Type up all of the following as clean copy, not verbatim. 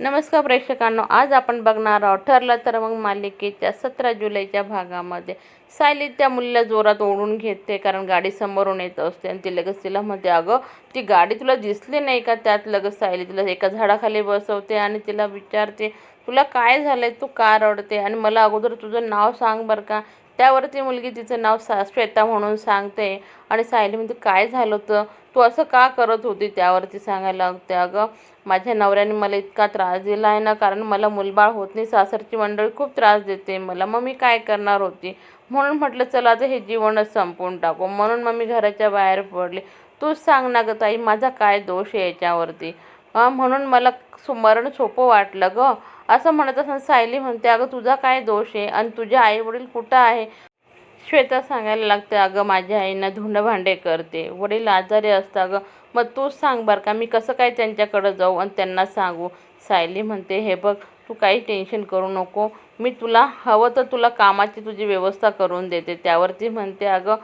नमस्कार प्रेक्षकांनो, आज आपण बघणार आहोत ठरलं तर मग मालिकेच्या 17 जुलैच्या भागामध्ये सायली त्या मुलीला जोरात ओढून घेते, कारण गाडी समोरून येत असते आणि ती लगेच तिला म्हणते, अगं ती गाडी तुला दिसली नाही का? त्यात लगेच सायली तिला एका झाडाखाली बसवते आणि तिला विचारते, तुला काय झालंय, तू का रडते आणि मला अगोदर तुझं नाव सांग बरं का. त्यावरती मुलगी तिचं नाव श्वेता म्हणून सांगते आणि सायली म्हणते, काय झालं होतं, तू असं का करत होती? त्यावरती सांगायला लागते, अगं माझ्या नवऱ्याने मला इतका त्रास दिला आहे ना, कारण मला मुलबाळ होत नाही, सासरची मंडळी खूप त्रास देते मला, मग मी काय करणार होती. म्हणून म्हटलं चला आता हे जीवनच संपवून टाकू, म्हणून मग मी घराच्या बाहेर पडले. तूच सांग ना गं ताई, माझा काय दोष आहे याच्यावरती. म्हणून मला मरण सोपं वाटलं गं. असं म्हणत असताना सायली म्हणते, अगं तुझा काय दोष आहे आणि तुझे आई वडील कुठं आहे? श्वेता सांगायला लागते, अगं माझ्या आईनं धुणं-भांडे करते, वडील आजारी असतात गं. मग तूच सांग बरं का, मी कसं काय त्यांच्याकडं जाऊ आणि त्यांना सांगू. सायली म्हणते, हे बघ तू काही टेन्शन करू नको, मी तुला हवं तर तुला कामाची तुझी व्यवस्था करून देते. त्यावरती म्हणते, अगं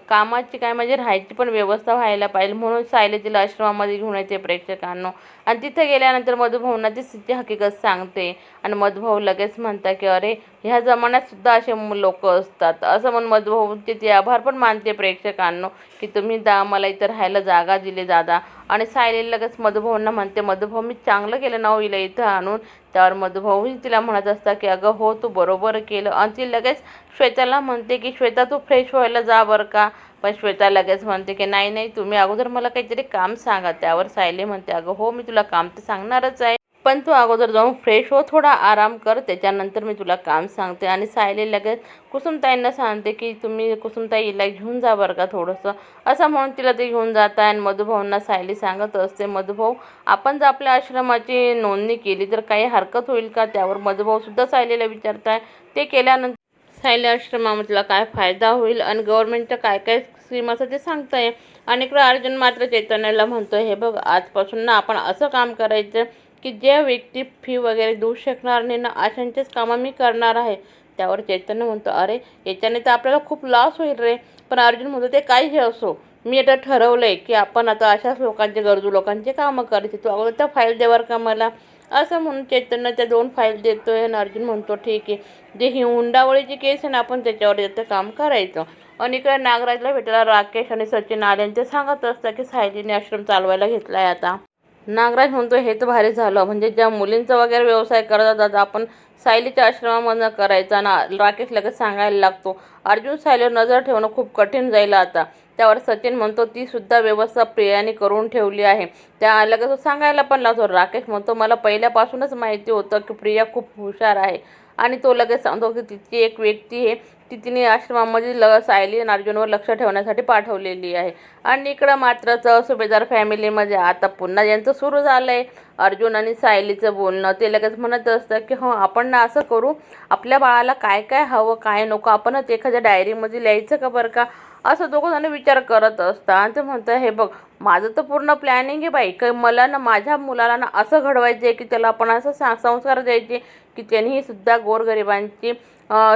कामाची काय, म्हणजे राहायची पण व्यवस्था व्हायला पाहिजे. म्हणून सायली तिला आश्रमामध्ये घेऊन येते प्रेक्षकांनो. आणि तिथे गेल्यानंतर मधुभाऊंना ती तिची हकीकत सांगते आणि मधुभाऊ लगेच म्हणतात की अरे ह्या जमान्यात सुद्धा असे लोक असतात. असं म्हणून मधुभाऊंचे ते आभार पण मानते प्रेक्षकांनो, की तुम्ही मला इथं राहायला जागा दिली दादा. आणि सायली लगेच मधुभाऊंना म्हणते, मधुभाऊ मी चांगलं केलं ना हिला इथं आणून. त्यावर मधुभाऊही तिला म्हणत असतात की अगं हो तू बरोबर केलं. आणि ती लगेच श्वेताला म्हणते की श्वेता तू फ्रेश व्हायला जा बरं का. पण श्वेता लगेच म्हणते की नाही नाही, तुम्ही अगोदर मला काहीतरी काम सांगा. त्यावर सायली म्हणते, अगं हो मी तुला काम तर सांगणारच आहे, पण तू अगोदर जाऊन फ्रेश हो, थोडा आराम कर, त्याच्यानंतर मी तुला काम सांगते. आणि सायली लगेच कुसुमताईंना सांगते की तुम्ही कुसुमताईला घेऊन जा बरं का थोडंसं. असं म्हणून तिला ते घेऊन जात आहे. आणि मधुभाऊंना सायली सांगत असते, मधुभाऊ आपण जर आपल्या आश्रमाची नोंदणी केली तर काही हरकत होईल का? त्यावर मधुभाऊसुद्धा सायलीला विचारत आहे. ते केल्यानंतर सायली आश्रमामधला काय फायदा होईल आणि गव्हर्नमेंटच्या काय काय स्कीम असं ते सांगताय. आणि इकडं अर्जुन मात्र चैतन्याला म्हणतो, हे बघ आजपासून ना आपण असं काम करायचं की जे व्यक्ती फी वगैरे देऊ शकणार नाही ना, अशांचेच कामं मी करणार आहे. त्यावर चैतन्य म्हणतो, अरे याच्याने तर आपल्याला खूप लॉस होईल रे. पण अर्जुन म्हणतो, ते काहीही असो, मी आता ठरवलं आहे की आपण आता अशाच लोकांचे, गरजू लोकांचे कामं करायचे, तू अगोदर त्या फाईल देवर का मला. असं म्हणून चैतन्य त्या 2 फाईल देतोय आणि अर्जुन म्हणतो ठीक आहे, जे ही हुंडाबळीची केस आहे ना आपण त्याच्यावर याचं काम करायचं. आणि इकडे नागराजला भेटायला राकेश आणि सचिन आले आणि ते सांगत असतात की सायलीने आश्रम चालवायला घेतला आहे आता. नागराज म्हणतो, हे तर भारी झालं, म्हणजे ज्या मुलींचा वगैरे व्यवसाय करतात आपण सायलीच्या आश्रमामधनं करायचा ना. राकेश लगेच सांगायला लागतो, अर्जुन सायलीवर नजर ठेवणं खूप कठीण जाईल आता. त्यावर सचिन म्हणतो, ती सुद्धा व्यवस्था प्रियाने करून ठेवली आहे. त्या लगेच सांगायला पण लागतो. राकेश म्हणतो, मला पहिल्यापासूनच माहिती होतं की प्रिया खूप हुशार आहे. आणि तो लगेच सांगतो की तिची एक व्यक्ती आहे, ती तिने आश्रमामध्ये सायली आणि अर्जुनवर लक्ष ठेवण्यासाठी पाठवलेली आहे. आणि इकडं मात्र सुभेदार फॅमिलीमध्ये आता पुन्हा यांचं सुरू झालं आहे अर्जुन आणि सायलीचं बोलणं. ते लगेच म्हणत असतं की हो आपण ना असं करू, आपल्या बाळाला काय काय हवं काय नको आपण ते एखाद्या डायरीमध्ये लिहायचं का बरं का. असं दोघंजण विचार करत असतात. आणि ते म्हणतं, हे बघ माझं तर पूर्ण प्लॅनिंग आहे बाई, की मला ना माझ्या मुलाला ना असं घडवायचं आहे की त्याला आपण असं संस्कार द्यायचे की त्यांनीही सुद्धा गोरगरिबांची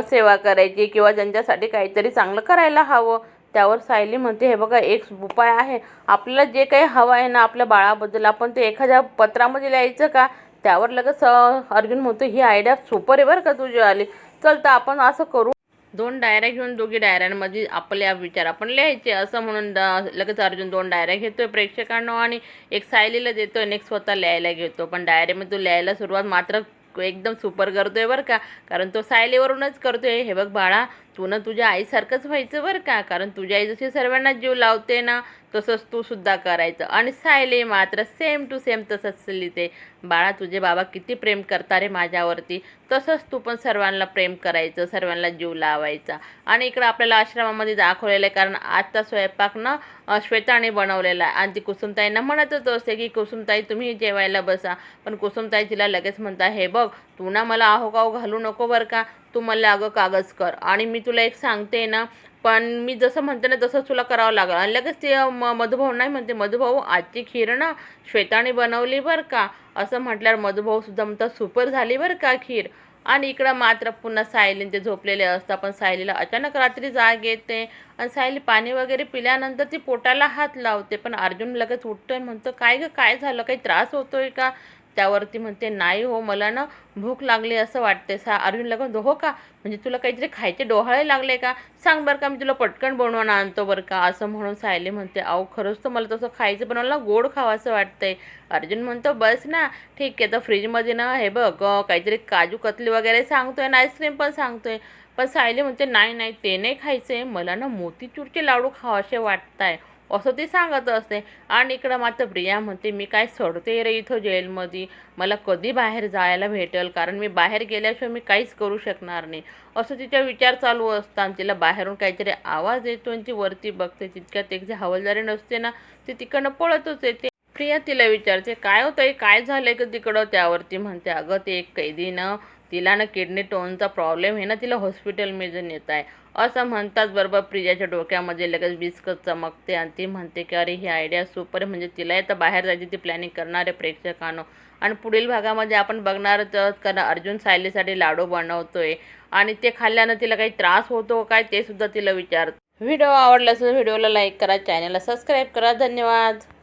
सेवा करायची किंवा त्यांच्यासाठी काहीतरी चांगलं करायला हवं. त्यावर सायली म्हणते, हे बघा एक उपाय आहे, आपल्याला जे काही हवं आहे ना आपल्या बाळाबद्दल आपण ते एखाद्या पत्रामध्ये लिहायचं का. त्यावर लगेच अर्जुन म्हणतो, ही आयडिया सुपर आहे बरं का तुझी आली, चल तर आपण असं करू, 2 डायऱ्या घेऊन दोघी डायऱ्यांमध्ये आपले विचार आपण लिहायचे. असं म्हणून लगेच अर्जुन 2 डायऱ्या घेतोय प्रेक्षकांना आणि एक सायलीला देतोय आणि एक स्वतः लिहायला घेतो. पण डायरीमध्ये तो लिहायला सुरुवात मात्र एकदम सुपर करतोय बरं का, कारण तो सायलीवरूनच करतोय. हे बघ बाळा, तू ना तुझ्या आईसारखंच व्हायचं बरं का, कारण तुझ्या आई जशी सर्वांना जीव लावते ना तसंच तू सुद्धा करायचं. आणि सायली मात्र सेम टू सेम तसंच लिहिते, बाळा तुझे बाबा किती प्रेम करता रे माझ्यावरती, तसंच तू पण सर्वांना प्रेम करायचं, सर्वांना जीव लावायचा. आणि इकडं आपल्याला आश्रमामध्ये दाखवलेलं आहे, कारण आजचा स्वयंपाक ना श्वेताने बनवलेला आहे. आणि ती कुसुमताईंना म्हणतच असते की कुसुमताई तुम्ही जेवायला बसा. पण कुसुमताई तिला लगेच म्हणता, हे बघ तू ना मला आहोकाव घालू नको बरं का, तू मला अगं कागज कर आणि मी तुला एक सांगते ना, पण मी जसं म्हणते ना तसंच तुला करावं लागेल. आणि लगेच ते मधुभाऊ नाही म्हणते, मधुभाऊ आजची खीर ना श्वेताने बनवली बरं का. असं म्हटल्यावर मधुभाऊ सुद्धा म्हणतात, सुपर झाली बरं का खीर. आणि इकडं मात्र पुन्हा सायली ते झोपलेले असतात. पण सायलीला अचानक रात्री जाग येते आणि सायली पाणी वगैरे पिल्यानंतर ती पोटाला हात लावते. पण अर्जुन लगेच उठतोय, म्हणतो काय गं काय झालं, काही त्रास होतोय का. त्यावरती म्हणते, नाही हो, मला ना भूक लागली असं वाटते. अर्जुनला म्हणतो, हो का, म्हणजे तुला काहीतरी खायचे डोहाळे लागले का, सांग बरं का, मी तुला पटकन बनवून आणतो बरं का. असं म्हणून सायली म्हणते, अहो खरंच तर मला तसं खायचं, पण मला गोड खावंसं वाटतंय. अर्जुन म्हणतो, बस ना, ठीक आहे, तर फ्रीजमध्ये ना हे बघ काहीतरी काजू कतली वगैरे सांगतोय आणि आईस्क्रीम पण सांगतोय. पण सायली म्हणते, नाही नाही, ते नाही खायचंय, मला ना मोतीचूरचे लाडू खावासे वाटताय, असं ती सांगत असते. आणि इकडं मात्र प्रिया म्हणते, मी काय सडते रे इथं जेलमध्ये, मला कधी बाहेर जायला भेटेल, कारण मी बाहेर गेल्याशिवाय मी काहीच करू शकणार नाही, असं तिचा विचार चालू असतात. तिला बाहेरून काहीतरी आवाज येतो आणि ती वरती बघते. तितक्यात एक जे हवालदारी नसते ना, ती तिकडनं पळतच येते. प्रिया तिला विचारते, काय होतंय, काय झालंय का तिकडं. त्यावरती म्हणते, अगं ते एक कैदीनं, तिला ना किडनी स्टोनचा प्रॉब्लेम आहे ना, तिला हॉस्पिटलमध्ये नेत आहे. असं म्हणतात बरोबर प्रियाच्या डोक्यामध्ये लगेच बिस्कट चमकते आणि ती म्हणते की अरे ही आयडिया सुपर आहे, म्हणजे तिला आता बाहेर जायची ती प्लॅनिंग करणार आहे प्रेक्षकांनो. आणि पुढील भागामध्ये आपण बघणारच आहोत, कारण अर्जुन सायलीसाठी लाडू बनवतोय आणि ते खाल्ल्यानं तिला काही त्रास होतो काय ते सुद्धा तिला विचारतो. व्हिडिओ आवडला असेल व्हिडिओला लाईक करा, चॅनलला सबस्क्राईब करा. धन्यवाद.